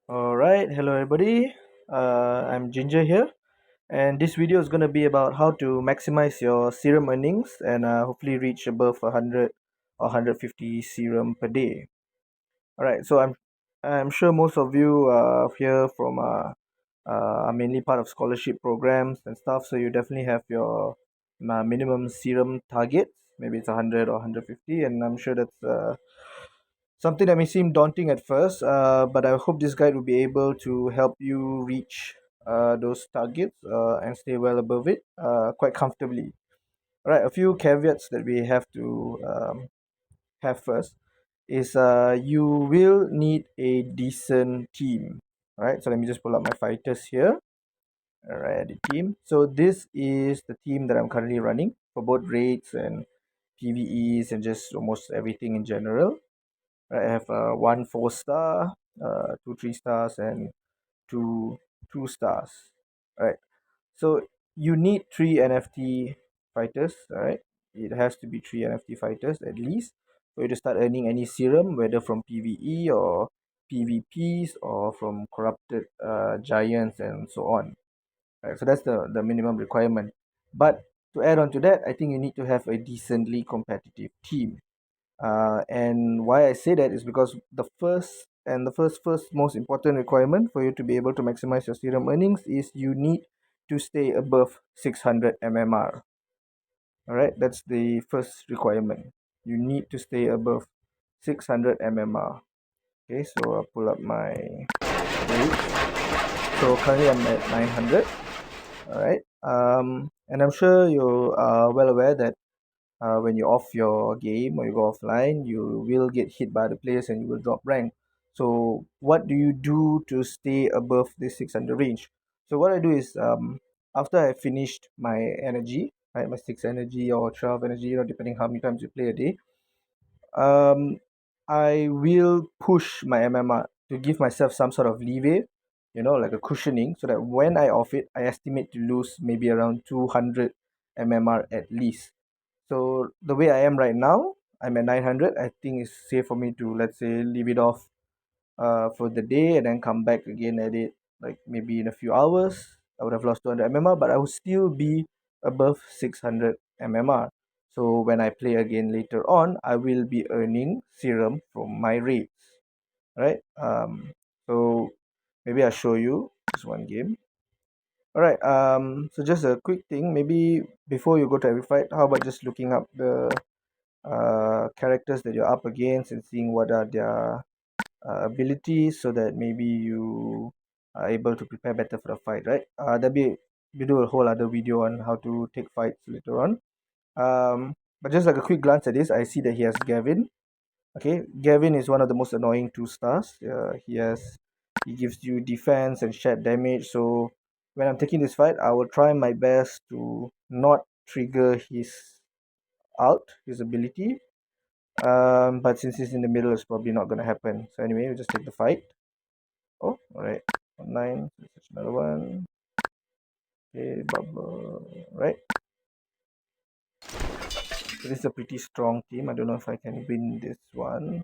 Alright, hello everybody. I'm Ginger here, and this video is going to be about how to maximize your serum earnings and hopefully reach above 100 or 150 serum per day. Alright, so I'm sure most of you here from are mainly part of scholarship programs and stuff, so you definitely have your minimum serum targets. Maybe it's 100 or 150, and I'm sure that's something that may seem daunting at first, but I hope this guide will be able to help you reach those targets and stay well above it quite comfortably. All right, a few caveats that we have to have first is you will need a decent team. All right, so let me just pull up my fighters here. All right, the team. So this is the team that I'm currently running for both raids and PVEs and just almost everything in general. I have one 4 star, two 3 stars, and two stars. Right. So you need three NFT fighters. All right. It has to be three NFT fighters at least for you to start earning any serum, whether from PVE or PVPs or from corrupted giants and so on. Right. So that's the minimum requirement. But to add on to that, I think you need to have a decently competitive team. And why I say that is because the first most important requirement for you to be able to maximize your serum earnings is you need to stay above 600 mmr. All right, that's the first requirement. You need to stay above 600 mmr. Okay, so I'll pull up my rate. So currently I'm at 900. All right. And I'm sure you are well aware that when you off your game or you go offline, you will get hit by the players and you will drop rank. So what do you do to stay above the 600 range? So what I do is after I finished my energy, right, my 6 energy or 12 energy, depending how many times you play a day, um, I will push my MMR to give myself some sort of leeway, like a cushioning, so that when I off it, I estimate to lose maybe around 200 MMR at least. So the way I am right now, I'm at 900. I think it's safe for me to, let's say, leave it off for the day and then come back again at it like maybe in a few hours. I would have lost 200 mmr, but I would still be above 600 mmr. So when I play again later on, I will be earning serum from my raids, right? So maybe I'll show you this one game. All right. So just a quick thing. Maybe before you go to every fight, how about just looking up the characters that you're up against and seeing what are their abilities, so that maybe you are able to prepare better for the fight, right? There'll be we do a whole other video on how to take fights later on. But just like a quick glance at this, I see that he has Gavin. Okay, Gavin is one of the most annoying 2 stars. He gives you defense and shed damage. So when I'm taking this fight, I will try my best to not trigger his his ability. But since he's in the middle, it's probably not gonna happen. So anyway, we just take the fight. Oh, alright. 9, there's another one. Okay, bubble. Right. So this is a pretty strong team. I don't know if I can win this one.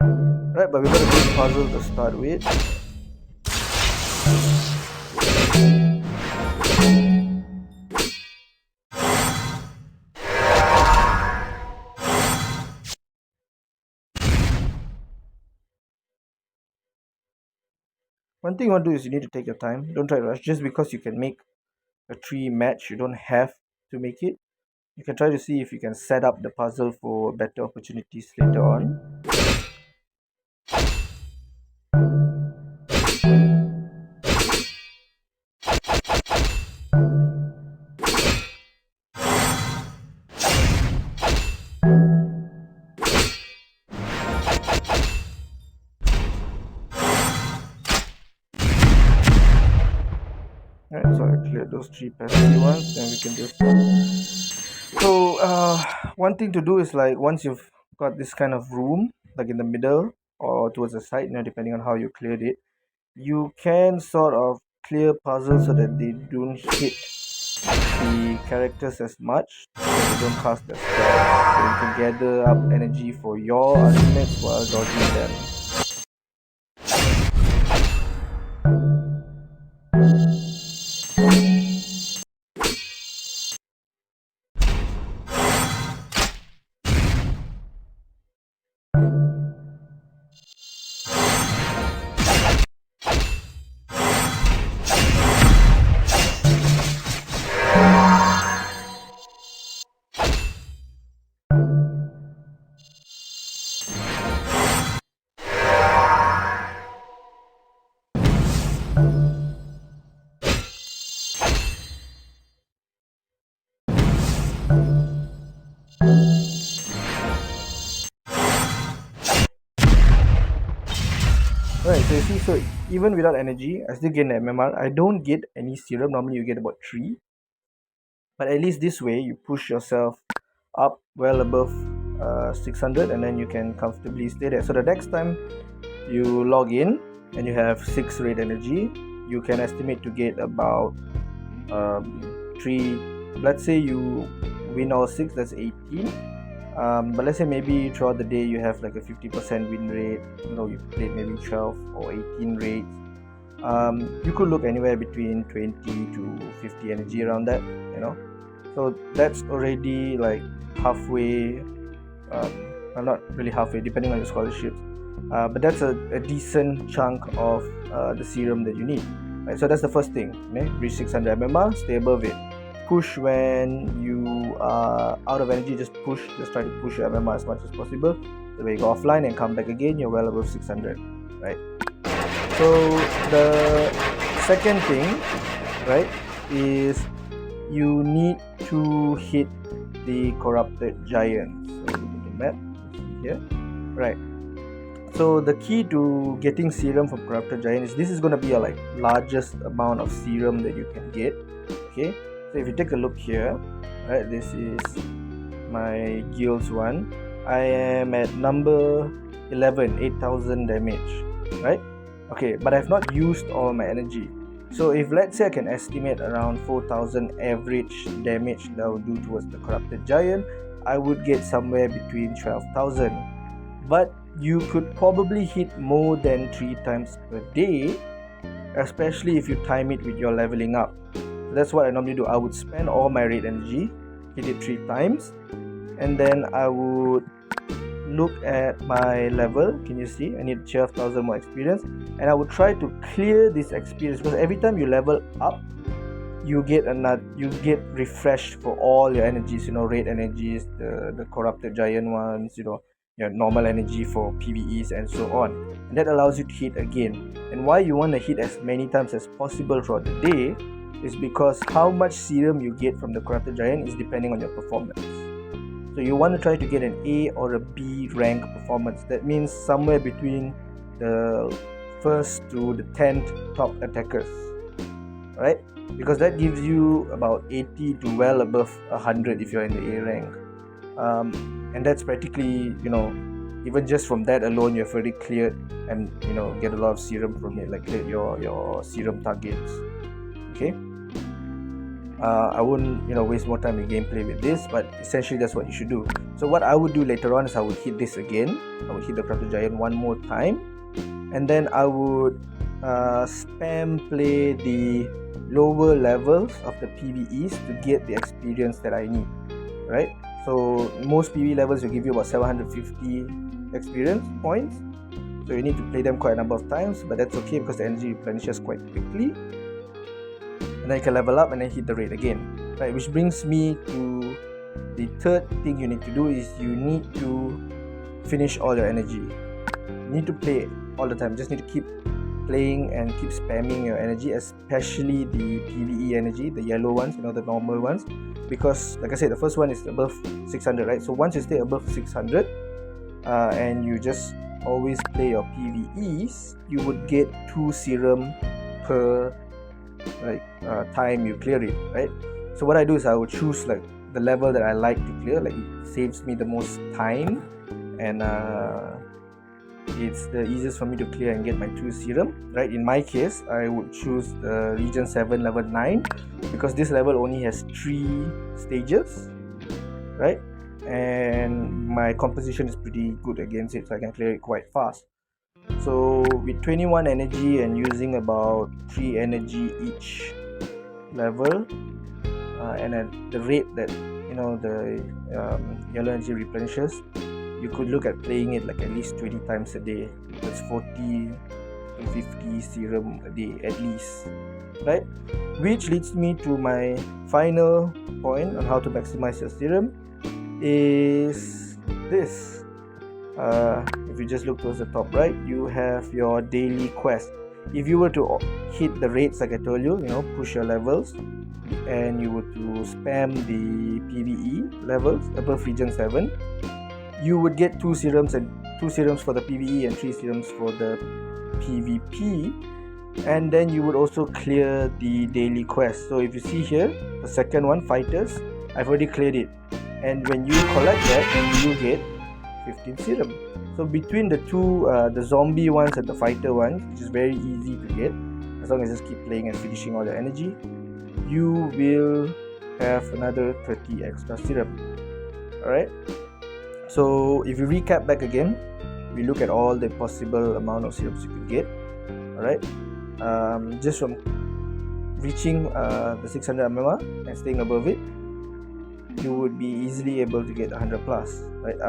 Right, but we got a big puzzle to start with. One thing you want to do is you need to take your time. Don't try to rush. Just because you can make a 3 match, you don't have to make it. You can try to see if you can set up the puzzle for better opportunities later on. Alright, so I cleared those 3 pesky ones, then we can just. So one thing to do is, like, once you've got this kind of room, like in the middle or towards the side, depending on how you cleared it, you can sort of clear puzzles so that they don't hit the characters as much, so they don't cast their spells. So you can gather up energy for your ultimates while dodging them. see, so even without energy, I still gain MMR. I don't get any serum. Normally you get about 3. But at least this way, you push yourself up well above 600, and then you can comfortably stay there. So the next time you log in and you have 6 red energy, you can estimate to get about 3. Let's say you win all 6, that's 18. But let's say maybe throughout the day you have like a 50% win rate, you played maybe 12 or 18 raids. You could look anywhere between 20 to 50 energy around that, so that's already like halfway, not really halfway depending on your scholarships, but that's a decent chunk of the serum that you need, right? So that's the first thing, reach 600 MMR, stay above it. Push when you are out of energy, just try to push your MMR as much as possible. So when you go offline and come back again, you're well above 600, right? So the second thing, right, is you need to hit the corrupted giants. So look at the map here, right? So the key to getting serum from corrupted giant is this is going to be your like largest amount of serum that you can get. Okay, so if you take a look here, right, this is my guilds one. I am at number 11, 8,000 damage, right? Okay, but I've not used all my energy. So if let's say I can estimate around 4,000 average damage that I would do towards the corrupted giant, I would get somewhere between 12,000. But you could probably hit more than 3 times per day, especially if you time it with your leveling up. So that's what I normally do. I would spend all my red energy, hit it 3 times, and then I would look at my level. Can you see? I need 12,000 more experience, and I would try to clear this experience, because every time you level up, you get refreshed for all your energies, red energies, the corrupted giant ones, your normal energy for PvEs and so on, and that allows you to hit again. And why you want to hit as many times as possible throughout the day is because how much serum you get from the corrupted giant is depending on your performance. So you want to try to get an A or a B rank performance. That means somewhere between the 1st to the 10th top attackers, right? Because that gives you about 80 to well above 100 if you're in the A rank. And that's practically, even just from that alone, you've already cleared and, get a lot of serum from it, like clear your serum targets. Okay? I wouldn't waste more time in gameplay with this, but essentially that's what you should do. So what I would do later on is I would hit this again. I would hit the corrupted giant one more time, and then I would spam play the lower levels of the PvEs to get the experience that I need, right? So most PvE levels will give you about 750 experience points, so you need to play them quite a number of times, but that's okay because the energy replenishes quite quickly. And then you can level up and then hit the raid again, right? Which brings me to the third thing you need to do is you need to finish all your energy. You need to play all the time. You just need to keep playing and keep spamming your energy, especially the PvE energy, the yellow ones, the normal ones, because like I said, the first one is above 600, right? So once you stay above 600 and you just always play your PvEs, you would get 2 serum per time you clear it, right? So what I do is I would choose like the level that I like to clear, like it saves me the most time, and it's the easiest for me to clear and get my 2 serum, right? In my case, I would choose the region 7 level 9 because this level only has 3 stages, right? And my composition is pretty good against it, so I can clear it quite fast. So with 21 energy and using about 3 energy each level, and at the rate that the yellow energy replenishes, you could look at playing it like at least 20 times a day. That's 40 to 50 serum a day at least, right? Which leads me to my final point on how to maximize your serum is this. If you just look towards the top right, you have your daily quest. If you were to hit the rates like I told you, push your levels, and you were to spam the PvE levels above region 7, you would get 2 serums, and 2 serums for the PvE and 3 serums for the PvP, and then you would also clear the daily quest. So if you see here, the second one, fighters, I've already cleared it, and when you collect that, you get 15 serum. So between the two, the zombie ones and the fighter ones, which is very easy to get as long as you just keep playing and finishing all your energy, you will have another 30 extra serum. Alright, so if you recap back again, we look at all the possible amount of serums you could get. Alright, just from reaching the 600 MMR and staying above it, you would be easily able to get 100 plus. Right,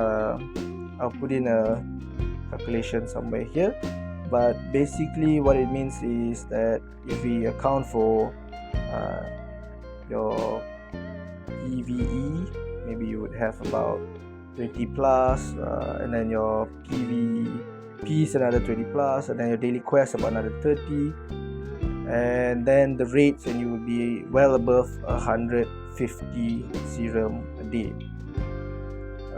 I'll put in a calculation somewhere here, but basically what it means is that if we account for your PvE, maybe you would have about 20 plus, and then your PvP is another 20 plus, and then your daily quest about another 30, and then the rates, and you would be well above 150 serum a day.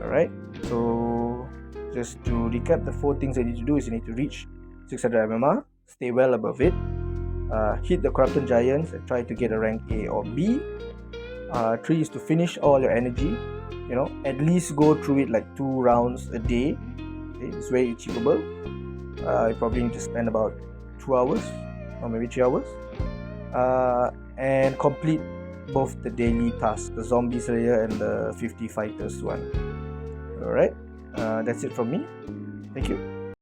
Alright, so just to recap, the 4 things that you need to do is you need to reach 600 MMR, stay well above it, hit the corrupted giants and try to get a rank A or B. 3 is to finish all your energy, at least go through it like 2 rounds a day. Okay, it's very achievable. You probably need to spend about 2 hours or maybe 3 hours, and complete both the daily tasks, the zombie slayer and the 50 fighters one. Alright, that's it from me. Thank you.